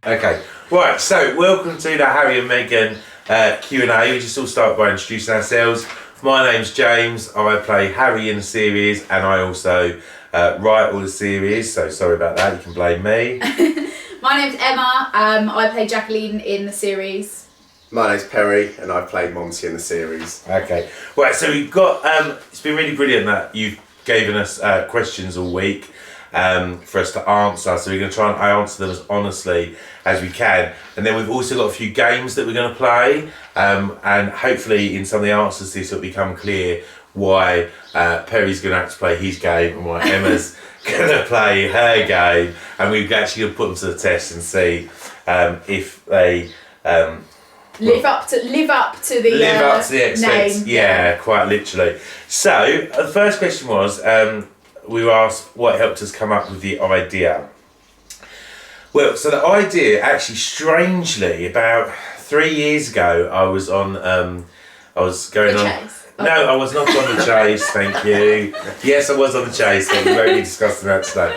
Okay, right, so welcome to the Harry and Meghan Q&A. We just all start by introducing ourselves. My name's James, I play Harry in the series and I also write all the series, so sorry about that, you can blame me. My name's Emma, I play Jacqueline in the series. My name's Perry and I play Monty in the series. Okay, right, so we've got, it's been really brilliant that you've given us questions all week for us to answer, so we're going to try and answer them as honestly as we can, and then we've also got a few games that we're going to play, and hopefully in some of the answers to this it'll become clear why Perry's going to have to play his game and why Emma's going to play her game, and we're actually going to put them to the test and see if they live up to the expense. name. Yeah, quite literally. So the first question was, we were asked what helped us come up with the idea. Well, so the idea actually, strangely, about 3 years ago, I was on. I was going on. Chase. No, I was not on the chase. Thank you. Yes, I was on the chase. We won't be discussing that today.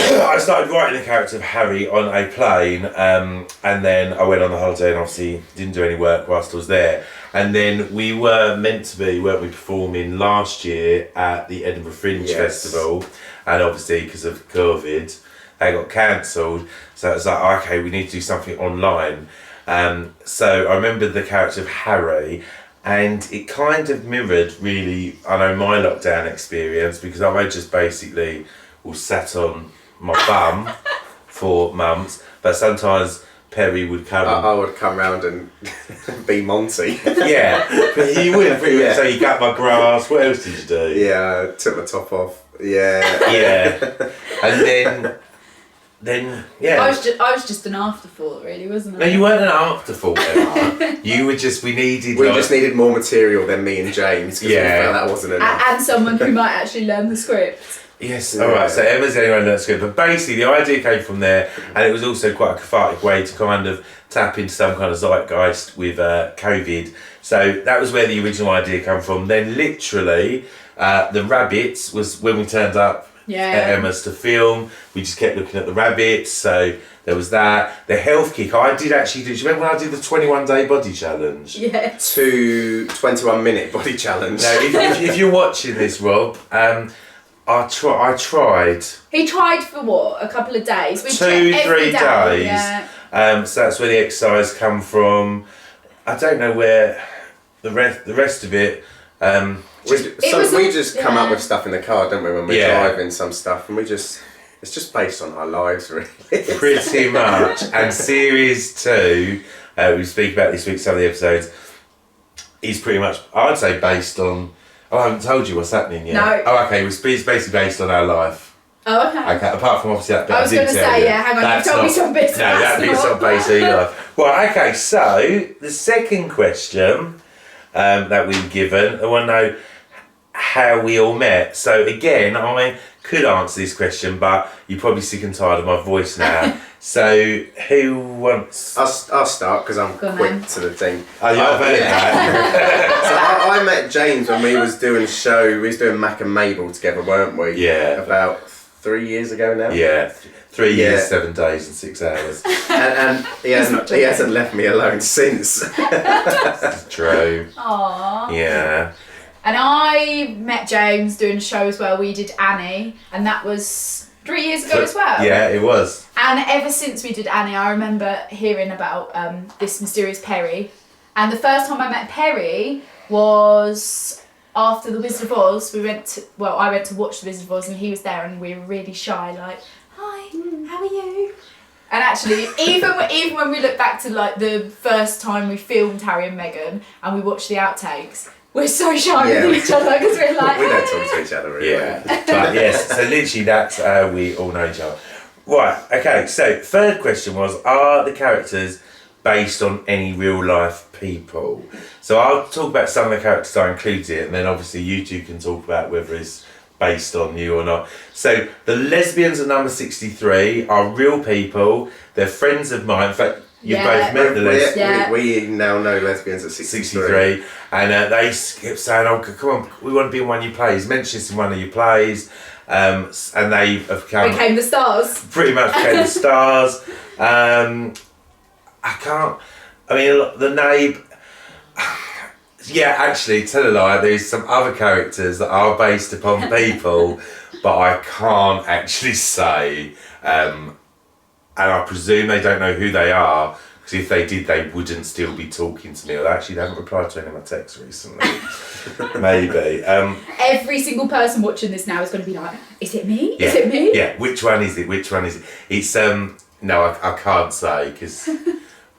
I started writing the character of Harry on a plane, and then I went on the holiday and obviously didn't do any work whilst I was there. And then we were meant to be, weren't we, performing last year at the Edinburgh Fringe Festival, and obviously because of COVID, they got cancelled. So it was like, okay, we need to do something online. So I remembered the character of Harry, and it kind of mirrored really, I know, my lockdown experience, because I just basically was sat on my bum for months, but sometimes Perry would come. I would come round and be Monty. Yeah, but he would pretty much say, you cut my grass, what else did you do? Yeah, took my top off. Yeah. Yeah. And then yeah. I was just an afterthought, really, wasn't I? No, you weren't an afterthought, Emma. You were just, we just needed more material than me and James, because we felt that wasn't enough. And someone who might actually learn the script. Yes, alright, so Emma's the only one that's good. But basically the idea came from there, and it was also quite a cathartic way to kind of tap into some kind of zeitgeist with COVID. So that was where the original idea came from. Then literally, the rabbits was when we turned up at Emma's to film. We just kept looking at the rabbits, so there was that. The health kick, I did actually do. Do you remember when I did the 21-day body challenge? Yeah. 21-minute body challenge. No, if you're watching this, Rob, I tried. He tried for what? A couple of days? 2-3 days. Yeah. So that's where the exercise come from. I don't know where the rest of it. We just come up with stuff in the car, don't we, when we're driving some stuff, and it's just based on our lives, really. Pretty much. And series 2, we speak about this week, some of the episodes, is pretty much, I'd say, based on. Oh, I haven't told you what's happening yet. No. Oh, okay. It's basically based on our life. Oh, okay. Okay. Apart from obviously that bit I was going to say, hang on. You told me some bits. No, that bit's not based on your life. Well, okay. So the second question that we've given, I want to know how we all met. So again, I could answer this question, but you're probably sick and tired of my voice now. So who wants? I'll start, because I'm quick to the thing. Oh, you're So I met James when we was doing Mac and Mabel together, weren't we? Yeah. About 3 years ago now. Yeah. 3 years, 7 days and 6 hours. and he hasn't left me alone since. That's true. Aww. Yeah. And I met James doing shows where we did Annie, and that was 3 years ago as well. Yeah, it was. And ever since we did Annie, I remember hearing about this mysterious Perry. And the first time I met Perry was after The Wizard of Oz. I went to watch The Wizard of Oz, and he was there, and we were really shy, like, hi, how are you? And actually, even when we look back to like the first time we filmed Harry and Meghan, and we watched the outtakes, we're so shy with each other, because we're like, we don't talk to each other really. Yeah, but yes, so literally that's how we all know each other. Right, okay, so third question was, are the characters based on any real life people? So I'll talk about some of the characters I included in, and then obviously you two can talk about whether it's based on you or not. So the lesbians at number 63 are real people. They're friends of mine. In fact, You both met the lesbians. We now know lesbians at 63. And they kept saying, "Oh, come on, we want to be in one of your plays. Mention this in one of your plays." And they have became the stars. Pretty much became the stars. The name. Yeah, actually, tell a lie. There's some other characters that are based upon people, but I can't actually say. And I presume they don't know who they are, because if they did, they wouldn't still be talking to me. Or actually, they haven't replied to any of my texts recently. Maybe. Every single person watching this now is going to be like, "Is it me? Yeah, is it me?" Yeah. Which one is it? Which one is it? It's no, I can't say because.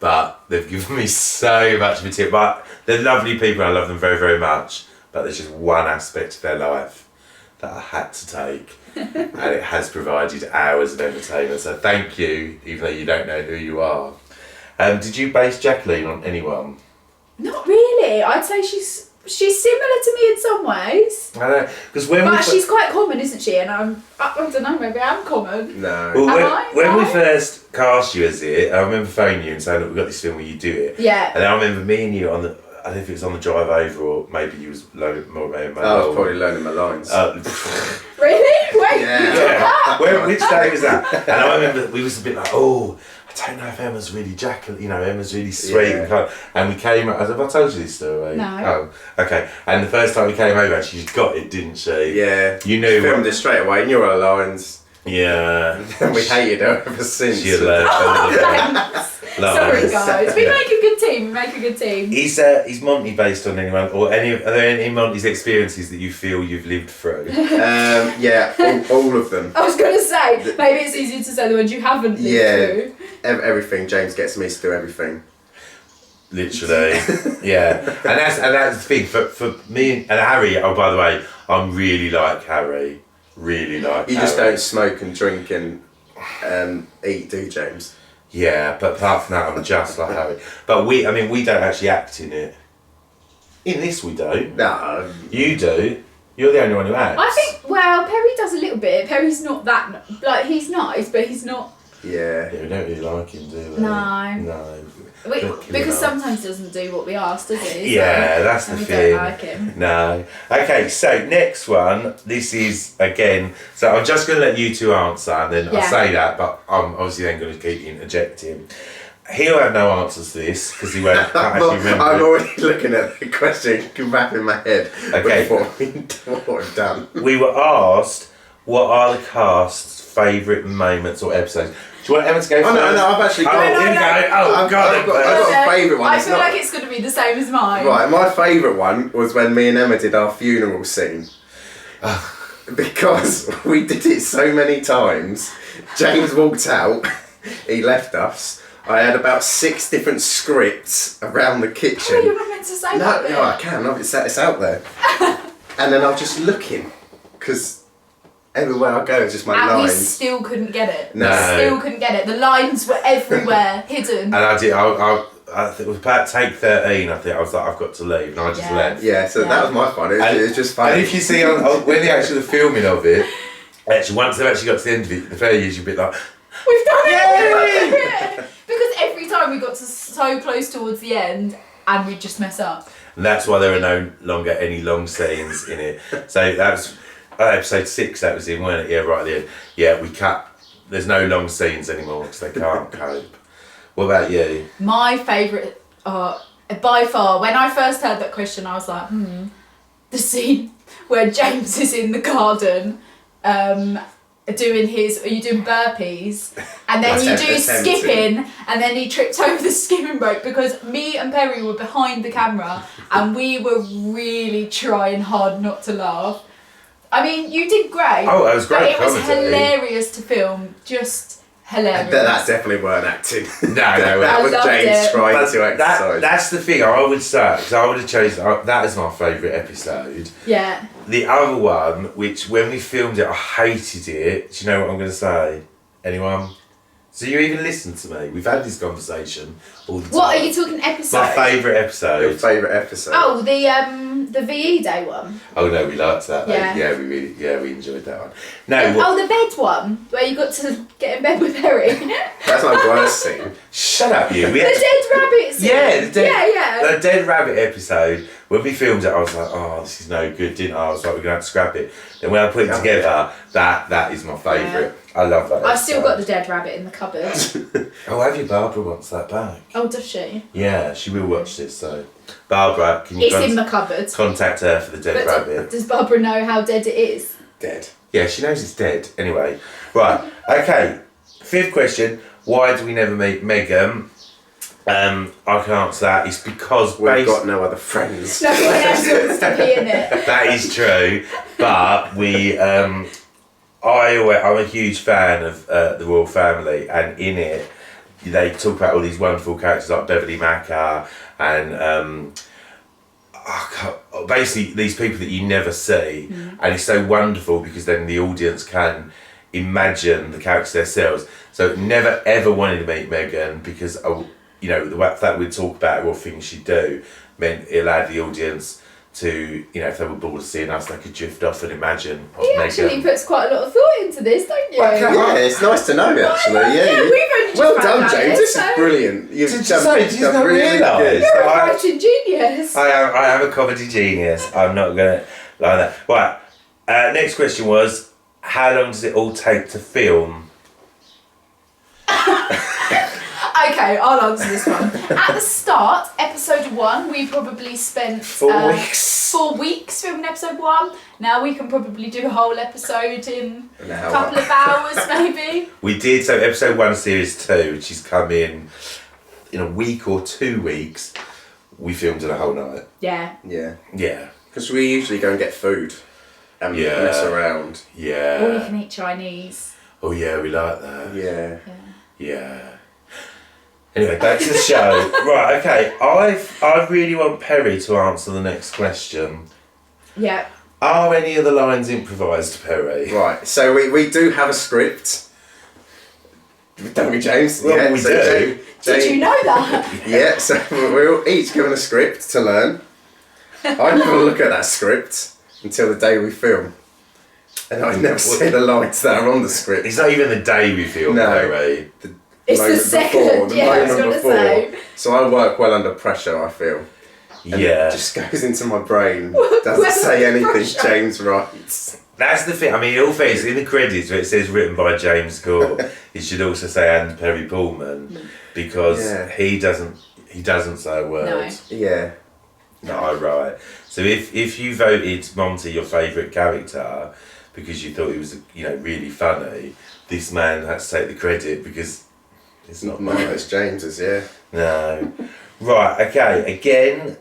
But they've given me so much material. But they're lovely people. I love them very, very much. But there's just one aspect of their life that I had to take, and it has provided hours of entertainment. So thank you, even though you don't know who you are. Did you base Jacqueline on anyone? Not really. I'd say she's similar to me in some ways. I know, because she's quite common, isn't she? And I don't know, maybe I'm common. No. Well, when we first cast you as it, I remember phoning you and saying, "Look, we've got this film, will you do it?" Yeah. And then I remember me and you I don't know if it was on the drive over, or maybe you was learning my I was probably learning my lines. Really? Wait, yeah. Which day was that? And I remember we was a bit like, "Oh, I don't know if Emma's really Jacqueline, Emma's really sweet." Yeah. And we came, have I told you this story? No. Oh, okay. And the first time we came over, she got it, didn't she? Yeah. You knew. She filmed it straight away, knew her lines. Yeah. And we hated her ever since. She learned. Sorry guys, we make a good team. Is Monty based on anyone, or are there any Monty's experiences that you feel you've lived through? Yeah, all of them. I was going to say, maybe it's easier to say the ones you haven't lived through. Everything. James gets me to do everything. Literally, yeah, and that's the thing for me and Harry. Oh, by the way, I'm really like Harry. Really like. You just don't smoke and drink and eat, do you, James? Yeah, but apart from that, I'm just like Harry. But we don't actually act in it. In this, we don't. No. You do. You're the only one who acts. I think. Well, Perry does a little bit. Perry's not that. Like, he's nice, but he's not. Yeah. Yeah, we don't really like him, do we? No. No. Because sometimes he doesn't do what we ask, does he? Yeah, so, that's the we thing. Don't like him. No. Okay, so next one. This is again. So I'm just going to let you two answer, and then I'll say that, but I'm obviously then going to keep interjecting. He'll have no answers to this because he won't actually remember. I'm already looking at the question back in my head before we've done. We were asked, what are the cast's favourite moments or episodes? Do you want Emma to go first? No, I've actually got. I've got a favourite one. I feel like it's going to be the same as mine. Right, my favourite one was when me and Emma did our funeral scene. Because we did it so many times. James walked out, he left us. I had about 6 different scripts around the kitchen. Oh, you were meant to say that. No, I can. No, it's out there. And then I was just looking, because everywhere I go, it's just my lines. We still couldn't get it. No. We still couldn't get it. The lines were everywhere, hidden. And I did. I think it was about take 13. I think I was like, I've got to leave, and I just left. Yeah, so that was my fun. It was just fun. And if you see when they actually filming of it, actually once they've actually got to the end of it, the fair years you'll be like, we've done it! Because every time we got to so close towards the end, and we'd just mess up. And that's why there are no longer any long scenes in it. So that was episode 6. That was in, weren't it? Yeah, right at the end. Yeah, we cut. There's no long scenes anymore because they can't cope. What about you? My favourite, by far, when I first heard that question, I was like, the scene where James is in the garden, are you doing burpees, and then you do skipping, and then he tripped over the skipping rope because me and Perry were behind the camera and we were really trying hard not to laugh. I mean, you did great. Oh, that was great. But it was hilarious to film, just hilarious. That definitely weren't acting. No, that was James trying to exercise. That's the thing I would say, because I would have chosen, that is my favourite episode. Yeah. The other one, which when we filmed it, I hated it. Do you know what I'm going to say? Anyone? So you even listen to me? We've had this conversation all the time. What are you talking episode? My favourite episode. Your favourite episode? Oh, the the VE day one? Oh no, we liked that. Yeah. We enjoyed that one. No, the bed one where you got to get in bed with Harry. That's my worst scene. shut up, you. The dead rabbit scene. Yeah, yeah. the dead rabbit episode. When we filmed it, I was like, oh, this is no good, didn't I? I was like, we're gonna have to scrap it. Then when I put it together, that is my favourite. I love that. I've still got the dead rabbit in the cupboard. Oh, have you? Barbara wants that back. Oh, does she? Yeah, she will watch this. So, Barbara, can you It's in the cupboard. contact her for the dead rabbit? Does Barbara know how dead it is? Dead. Yeah, she knows it's dead. Anyway, right. Okay. 5th question. Why do we never meet Megan? I can answer that. It's because We've got no other friends. No one else wants to be in it. That is true, but we. I'm a huge fan of the royal family, and in it, they talk about all these wonderful characters like Beverly Macker and basically these people that you never see, and it's so wonderful because then the audience can imagine the characters themselves. So never ever wanted to meet Meghan because the fact we'd talk about her or things she'd do meant it allowed the audience to, if they were bored of seeing us, they could drift off and imagine what He Meghan. actually puts quite a lot of thought into this, don't you? Yeah, it's nice to know actually. Yeah, we've only just well found done, out James. it, This so- is brilliant. You've Did you done not really realise? good. You're a I- writing genius. I am a comedy genius. I'm not gonna lie that. Right. Next question was, how long does it all take to film? Okay, I'll answer this one. At the start, episode 1, we probably spent 4 weeks. 4 weeks filming episode 1. Now we can probably do a whole episode in An a hour. couple of hours, maybe. We did, so episode 1 series 2, which has come in a week or 2 weeks, we filmed in a whole night. Yeah. Yeah. Yeah. Because we usually go and get food and Yeah. mess around. Or you Yeah. can eat Chinese. Oh yeah, we like that. Yeah. Yeah. Anyway, back to the show. Right, okay. I really want Perry to answer the next question. Yeah. Are any of the lines improvised, Perry? Right, so we do have a script. Don't we, James? Well, we so do. Did you know that? Yeah, so we're each given a script to learn. I never look at that script until the day we film. And I never see the lines that are on the script. It's not even the day we film, No. Perry. It's the moment second, before, the yeah, I was moment gonna before. say. So I work well under pressure, I feel. And Yeah. it just goes into my brain. Well Doesn't say under anything pressure. James writes. That's the thing. I mean, in all fairness, in the credits where it says written by James Gore, it should also say and Perry Pullman, because Yeah. he doesn't say a word. Yeah. No, I write. So if you voted Monty your favourite character because you thought he was really funny, this man has to take the credit because it's not No, mine. it's James's, yeah. No. Right, okay, again,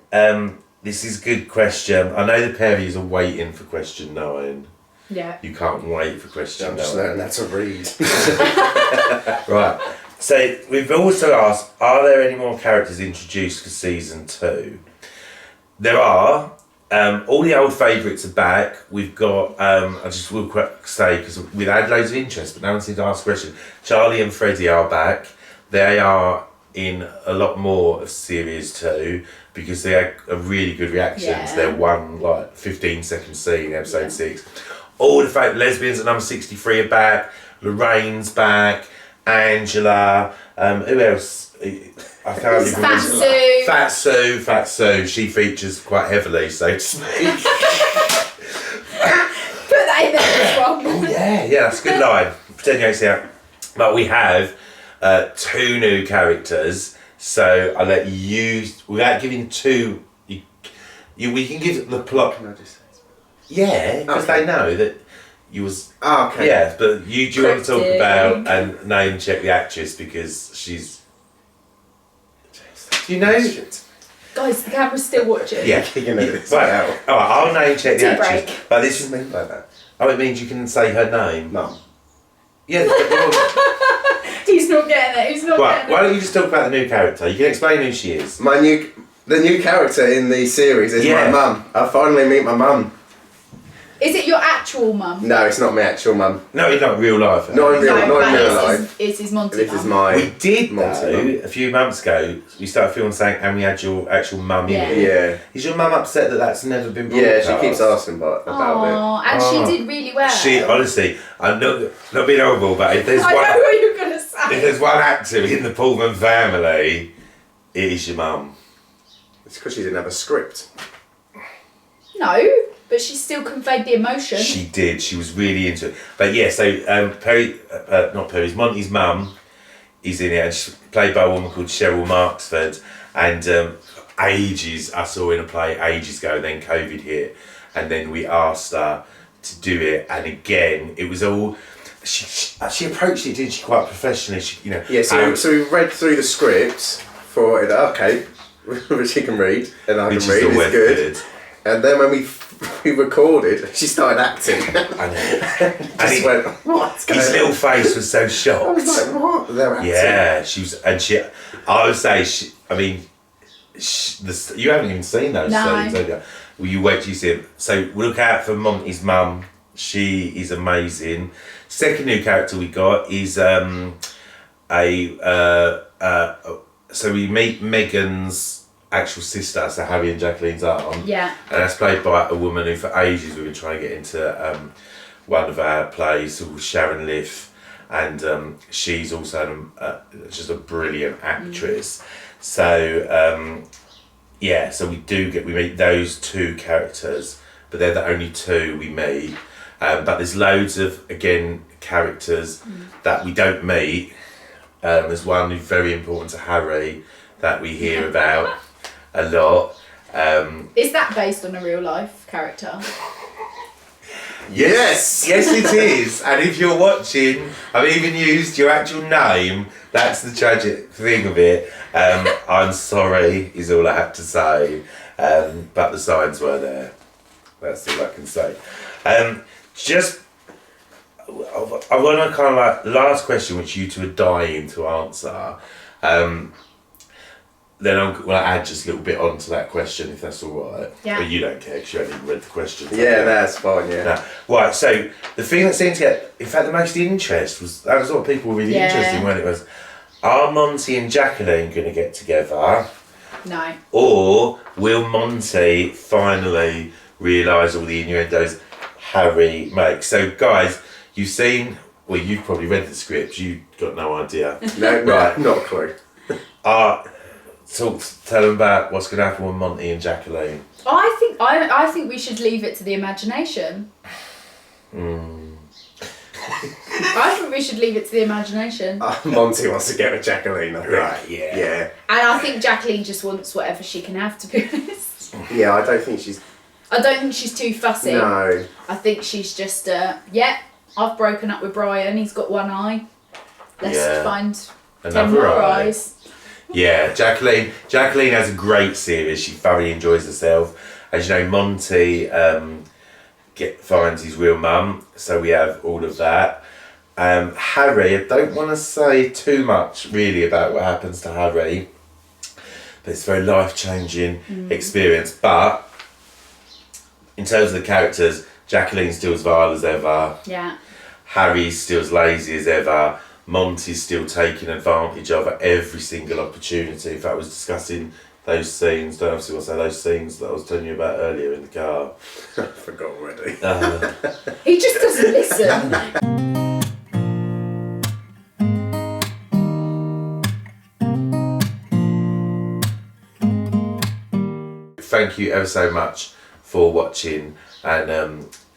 this is a good question. I know the Perrys are waiting for question 9. Yeah. You can't wait for question I'm 9. just learning how to read. Right, so we've also asked, are there any more characters introduced for season 2? There are. All the old favourites are back. We've got, I just will quick say, because we've had loads of interest, but no one seemed to ask a question. Charlie and Freddie are back. They are in a lot more of series 2 because they had a really good reaction to their one 15-second scene in episode 6. All the fake lesbians at number 63 are back. Lorraine's back. Angela. Who else? I can't even Fat remember. Sue. Fat Sue. She features quite heavily, so to speak. Put that in there as well. Oh yeah, that's a good line. Pretend you don't see that. But we have 2 new characters, so I'll let you, without giving 2, we can give the plot. Can I just say Yeah, because Okay. they know that you was. Oh, okay. Yeah, but do you want to talk Cryptic. about and name check the actress because she's. Do you know? Guys, the camera's still watching. Yeah. You're gonna edit this Right. out. Alright, I'll name check the Tea actress. break. But this What do you mean by that? it means you can say her name. Mum. Yeah. Well, He's not getting it. He's not right. getting Why it. don't you just talk about the new character? You can explain who she is. The new character in the series is Yeah. my mum. I finally meet my mum. Is it your actual mum? No, it's not my actual mum. No, not real life. Not in real It's life. his Monty This mum. is my. We did Monty though, mum. a few months ago, we started filming saying, and we had your actual mum in Yeah. it. Yeah. Is your mum upset that that's never been Yeah, broadcast? she keeps asking about Oh, and Oh. she did really well. She, honestly, I'm not being horrible, but if there's I know one, what you're gonna if say. there's one actor in the Pullman family, it is your mum. it. It's because she didn't have a script. No, but she still conveyed the emotion. She did. She was really into it. But yeah, so Monty's mum is in it, and she's played by a woman called Cheryl Marksford. And I saw in a play ages ago. Then COVID hit, and then we asked her to do it. And again, it was all. She approached it, didn't she, quite professionally? She, Yeah, so we read through the script for it. Okay, she can read, and I which can is read. always It's good. And then when we recorded, she started acting. I know. Just went, what's going His on? little face was so I shocked. was like, what? They're acting. Yeah, I would say, you haven't even seen those No. scenes, have you? Well, you wait till you see them. So look out for Monty's mum. She is amazing. Second new character we got is so we meet Megan's actual sister, so Harry and Jacqueline's aunt. Yeah. And that's played by a woman who for ages we've been trying to get into one of our plays called Sharon Liff, and she's also just a brilliant actress. So so we meet those two characters, but they're the only two we meet. But there's loads of characters that we don't meet. There's one who's very important to Harry that we hear about a lot. Is that based on a real life character? Yes! Yes, it is. And if you're watching, I've even used your actual name. That's the tragic thing of it. I'm sorry, is all I have to say. But the signs were there. That's all I can say. I want to kind of last question, which you two are dying to answer. Then I'm going to add just a little bit onto that question, if that's all right. Yeah. But you don't care because you haven't even read the questions. Yeah, that's fine, yeah. No. Right, so the thing that seemed to get, in fact, the most interest was, that was what people were really interested in when it was, are Monty and Jacqueline going to get together? No. Or will Monty finally realise all the innuendos Harry makes? So, guys, you've probably read the script, you've got no idea. No, right, not a clue. Tell them about what's going to happen with Monty and Jacqueline. I think we should leave it to the imagination. I think we should leave it to the imagination. Monty wants to get with Jacqueline, I think. Right, yeah. Yeah. And I think Jacqueline just wants whatever she can have, to be honest. Yeah, I don't think she's... I don't think she's too fussy. No. I think she's just, I've broken up with Brian, he's got one eye. Let's find 10 Another more eye. eyes. Yeah, Jacqueline has a great series. She thoroughly enjoys herself. As you know, Monty finds his real mum, so we have all of that. Harry, I don't want to say too much really about what happens to Harry, but it's a very life-changing experience. But in terms of the characters, Jacqueline's still as vile as ever. Yeah. Harry's still as lazy as ever. Monty's still taking advantage of every single opportunity. In fact, I was discussing those scenes, don't obviously want to say those scenes that I was telling you about earlier in the car. I forgot already. He just doesn't listen. Thank you ever so much for watching, and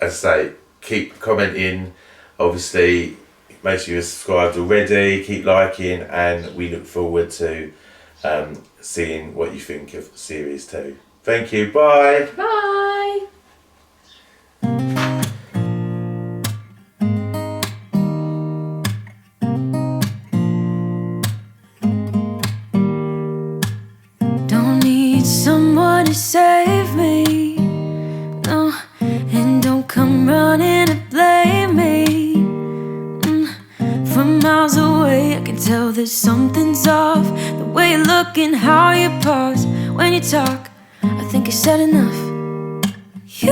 as I say, keep commenting. Obviously, make sure you're subscribed already, keep liking, and we look forward to seeing what you think of series 2. Thank you, bye. Bye. Don't need someone to save me, no, and don't come running to blame me. From miles away I can tell that something's off. The way you look and how you pause when you talk, I think you said enough. You